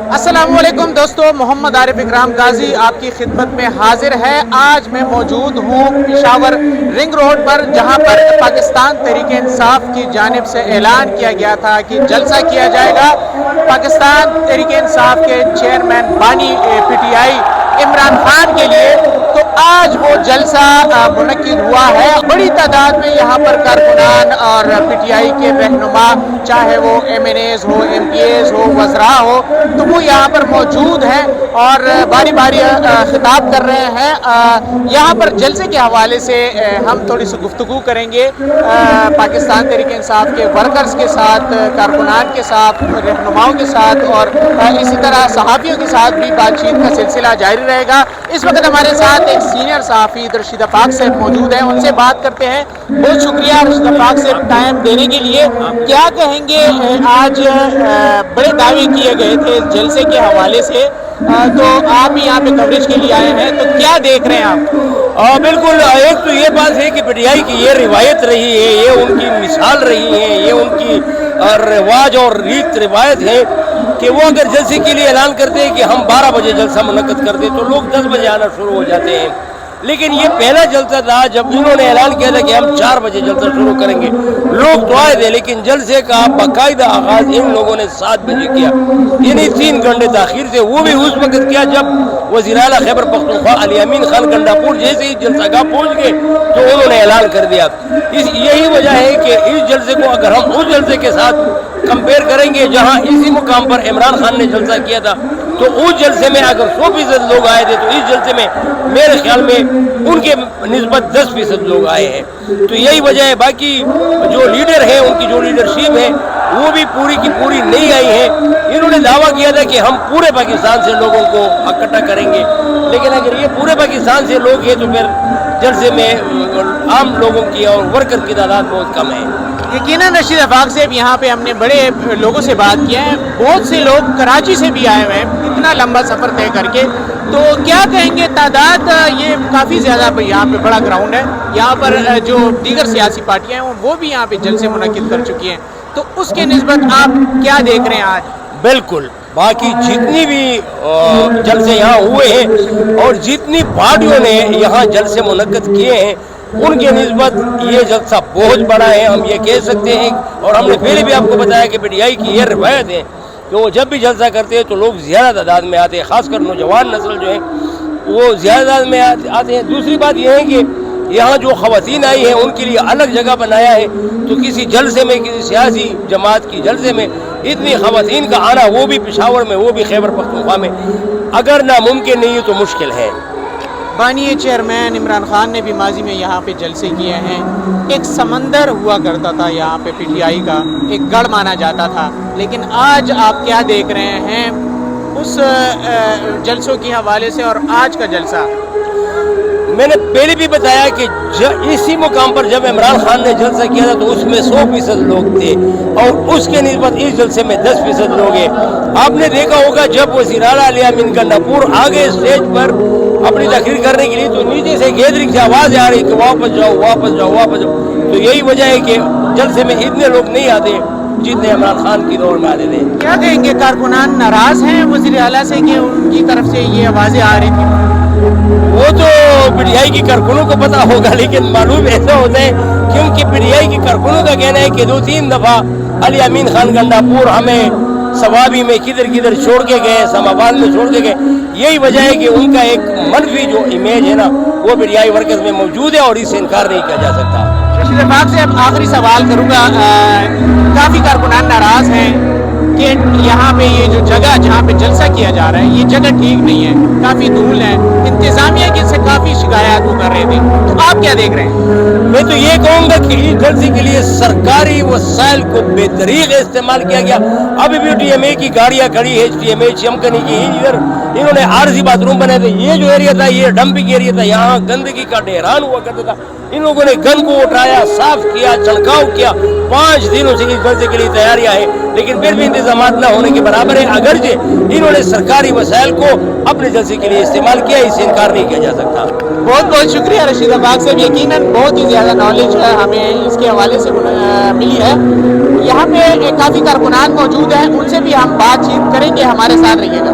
अस्सलामुअलैकुम दोस्तों, मोहम्मद आरिफ इकराम गाजी आपकी खिदमत में हाजिर है। आज मैं मौजूद हूँ पेशावर रिंग रोड पर, जहाँ पर पाकिस्तान तहरीक इंसाफ की जानिब से ऐलान किया गया था कि जलसा किया जाएगा। पाकिस्तान तहरीक इंसाफ के चेयरमैन बानी PTI इमरान खान के लिए, तो आज वो जलसा मुनक्किद हुआ है। बड़ी तादाद में यहाँ पर कारकुनान और PTI के रहनुमा, चाहे वो MNAs हो, MPAs हो, वज़रा हो, तो वो यहाँ पर मौजूद हैं और बारी बारी खिताब कर रहे हैं। यहाँ पर जलसे के हवाले से हम थोड़ी सी गुफ्तगू करेंगे पाकिस्तान तहरीक इंसाफ के वर्कर्स के साथ, कारकुनान के साथ, रहनुमाओं के साथ, और इसी तरह सहाफ़ियों के साथ भी बातचीत का सिलसिला जारी रहेगा। इस वक्त हमारे साथ एक सीनियर सहाफ़ी रशीदा पाक साहब मौजूद हैं, उनसे बात करते हैं। बहुत शुक्रिया रशीदा पाक साहब टाइम देने के लिए। क्या कहेंगे, आज बड़े दावे किए गए थे जलसे के हवाले से, तो आप भी यहाँ पे कवरेज के लिए आए हैं, तो क्या देख रहे हैं आप? बिल्कुल, एक तो ये बात है कि PTI की ये रिवायत रही है, ये उनकी मिसाल रही है, ये उनकी रिवाज और रीत रिवायत है कि वो अगर जलसे के लिए ऐलान करते हैं कि हम 12 बजे जलसा मुनक्किद कर दें, तो लोग 10 बजे आना शुरू हो जाते हैं। लेकिन ये पहला जलसा था जब इन्होंने ऐलान किया था कि हम 4 बजे जलसा शुरू करेंगे। लोग तो आए थे, लेकिन जलसे का बाकायदा आगाज इन लोगों ने 7 बजे किया, यानी 3 घंटे ताखीर से। वो भी उस वक्त किया जब वज़ीर आला खैबर पख्तूनख्वा अली अमीन खान गंडापुर जैसे ही जलसागाह पहुँच गए तो उन्होंने ऐलान कर दिया। यही वजह है कि इस जलसे को अगर हम उस जलसे के साथ कंपेयर करेंगे जहाँ इसी मुकाम पर इमरान खान ने जलसा किया था, तो उस जलसे में अगर 100% लोग आए थे, तो इस जलसे में मेरे ख्याल में उनके निस्बत 10% लोग आए हैं। तो यही वजह है। बाकी जो लीडर है, उनकी जो लीडरशिप है, वो भी पूरी की पूरी नहीं आई है। इन्होंने दावा किया था कि हम पूरे पाकिस्तान से लोगों को इकट्ठा करेंगे, लेकिन अगर ये पूरे पाकिस्तान से लोग हैं तो फिर जलसे में आम लोगों की और वर्कर की तादाद बहुत कम है। यकीनन रशीद अफाक साहब, यहाँ पे हमने बड़े लोगों से बात किया है, बहुत से लोग कराची से भी आए हुए हैं इतना लंबा सफ़र तय करके, तो क्या कहेंगे तादाद? ये काफ़ी ज़्यादा यहाँ पे बड़ा ग्राउंड है। यहाँ पर जो दीगर सियासी पार्टियाँ हैं वो भी यहाँ पे जलसे मुनक्किद कर चुकी हैं, तो उसके निस्बत आप क्या देख रहे हैं आज? बिल्कुल, बाकी जितनी भी जलसे यहाँ हुए हैं और जितनी पार्टियों ने यहाँ जलसे मुनक्किद किए हैं, उनके निस्बत ये जलसा बहुत बड़ा है, हम ये कह सकते हैं। और हमने पहले भी आपको बताया कि PTI की ये रिवायत है कि वो जब भी जलसा करते हैं तो लोग ज़्यादा तादाद में आते हैं, ख़ासकर नौजवान नस्ल जो है वो ज़्यादा तादाद में आते हैं। दूसरी बात यह है कि यहाँ जो ख़वातीन आई हैं उनके लिए अलग जगह बनाया है, तो किसी जलसे में, किसी सियासी जमात की जलसे में इतनी ख़वातीन का आना, वो भी पेशावर में, वो भी खैबर पख्तूनख्वा में, अगर नामुमकिन नहीं है तो मुश्किल है। बानी चेयरमैन इमरान खान ने भी माजी में यहाँ पे जलसे किए हैं। एक समंदर हुआ करता था यहाँ पे PTI का, एक गढ़ माना जाता था, लेकिन आज आप क्या देख रहे हैं उस जलसों के हवाले से और आज का जलसा? मैंने पहले भी बताया कि इसी मुकाम पर जब इमरान खान ने जलसा किया था तो उसमें 100% लोग थे और उसके निस्बत इस जलसे में 10% लोग हैं। आपने देखा होगा जब वज़ीर आला अली अमीन गंडापुर आ गए स्टेज पर अपनी तकरीर करने के लिए, तो नीचे से गैदरिंग से आवाज़ आ रही कि वापस जाओ, वापस जाओ, वापस जाओ। तो यही वजह है कि जलसे में इतने लोग नहीं आते जितने इमरान खान की दौर में आते थे। क्या कहेंगे, कारकुनान नाराज़ हैं वज़ीर आला से कि उनकी तरफ से ये आवाज़ें आ रही थी? वो तो PTI की कारकुनों को पता होगा, लेकिन मालूम ऐसा होता है क्योंकि PTI की कारकुनों का कहना है कि 2-3 दफ़ा अली अमीन खान गंडापुर हमें सवाबी में किधर किधर छोड़ के गए, इस्लामाबाद में छोड़ के गए। यही वजह है कि उनका एक मनफी जो इमेज है ना, वो PTI वर्कर्स में मौजूद है और इससे इनकार नहीं किया जा सकता। रशीद अफाक से अब आखिरी सवाल करूँगा, काफ़ी कारकुनान नाराज़ हैं कि यहाँ पे ये जो जगह जहाँ पे जलसा किया जा रहा है, ये जगह ठीक नहीं है, काफ़ी धूल है, इंतज़ामिया की से काफ़ी शिकायत वो कर रहे थे, तो आप क्या देख रहे हैं? मैं तो ये कहूँगा कि इस जलसे के लिए सरकारी वसाइल को बेतरीक इस्तेमाल किया गया। अभी भी TMA की गाड़ियाँ खड़ी है, TMA चमकनी की, इधर इन्होंने आरजी बाथरूम बनाए थे। ये जो एरिया था ये डंपिंग एरिया था, यहाँ गंदगी का ढेरान हुआ करता था। इन लोगों ने गंद को उठाया, साफ किया, छिड़काव किया। 5 दिनों से इस जलसे के लिए तैयारियां हैं, लेकिन फिर भी इंतजाम न होने के बराबर है। अगरचे इन्होंने सरकारी वसाइल को अपने जलसे के लिए इस्तेमाल किया, इससे इनकार नहीं किया जा सकता। बहुत बहुत शुक्रिया रशीदाबाद से, यकीनन बहुत ही ज़्यादा नॉलेज हमें इसके हवाले से मिली है। यहाँ पे काफ़ी कारकुनान मौजूद हैं, उनसे भी हम बातचीत करेंगे, हमारे साथ रहिएगा।